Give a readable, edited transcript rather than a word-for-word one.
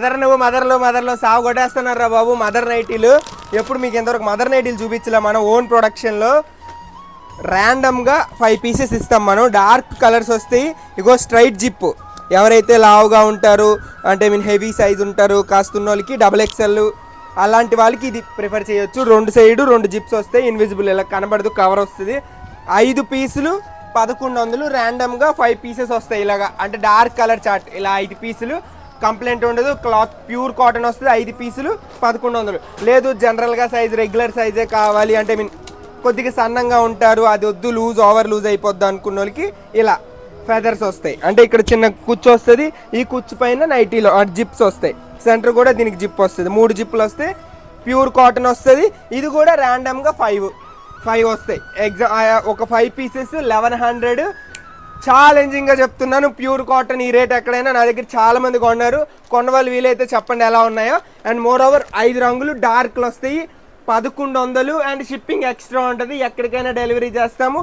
మదర్లో సాగు కొట్టేస్తున్నారా బాబు. మదర్ నైటీలు ఎప్పుడు మీకు ఎంతవరకు మదర్ నైటీలు చూపించలే. మనం ఓన్ ప్రొడక్షన్లో ర్యాండమ్గా 5 పీసెస్ ఇస్తాం మనం. డార్క్ కలర్స్ వస్తాయి. ఇగో స్ట్రైట్ జిప్, ఎవరైతే లావుగా ఉంటారు అంటే హెవీ సైజ్ ఉంటారు కాస్తున్న వాళ్ళకి, XXL అలాంటి వాళ్ళకి ఇది ప్రిఫర్ చేయొచ్చు. 2 సైడు 2 జిప్స్ వస్తాయి. ఇన్విజిబుల్ ఇలా కనబడదు, కవర్ వస్తుంది. 5 పీసులు 1100. ర్యాండమ్గా 5 పీసెస్ వస్తాయి ఇలాగా, అంటే డార్క్ కలర్ చార్ట్. ఇలా 5 పీసులు కంప్లైంట్ ఉండదు. క్లాత్ ప్యూర్ కాటన్ వస్తుంది. 5 పీసులు 1100. లేదు జనరల్గా సైజ్ రెగ్యులర్ సైజే కావాలి అంటే కొద్దిగా సన్నంగా ఉంటారు, అది వద్దు ఓవర్ లూజ్ అయిపోద్ది అనుకున్న వాళ్ళకి ఇలా ఫెదర్స్ వస్తాయి. అంటే ఇక్కడ చిన్న కుచ్చు వస్తుంది, ఈ కుచ్చు పైన నైటీలో జిప్స్ వస్తాయి. సెంటర్ కూడా దీనికి జిప్ వస్తుంది. 3 జిప్పులు వస్తాయి. ప్యూర్ కాటన్ వస్తుంది. ఇది కూడా ర్యాండమ్గా 5 వస్తాయి. ఒక 5 పీసెస్ 1100. ఛాలెంజింగ్గా చెప్తున్నాను, ప్యూర్ కాటన్ ఈ రేట్ ఎక్కడైనా. నా దగ్గర చాలా మంది కొన్నారు. కొన్న వాళ్ళు వీలైతే చెప్పండి ఎలా ఉన్నాయో. అండ్ మోర్ ఓవర్ 5 రంగులు డార్క్లు వస్తాయి. 1100 అండ్ షిప్పింగ్ ఎక్స్ట్రా ఉంటుంది. ఎక్కడికైనా డెలివరీ చేస్తాము.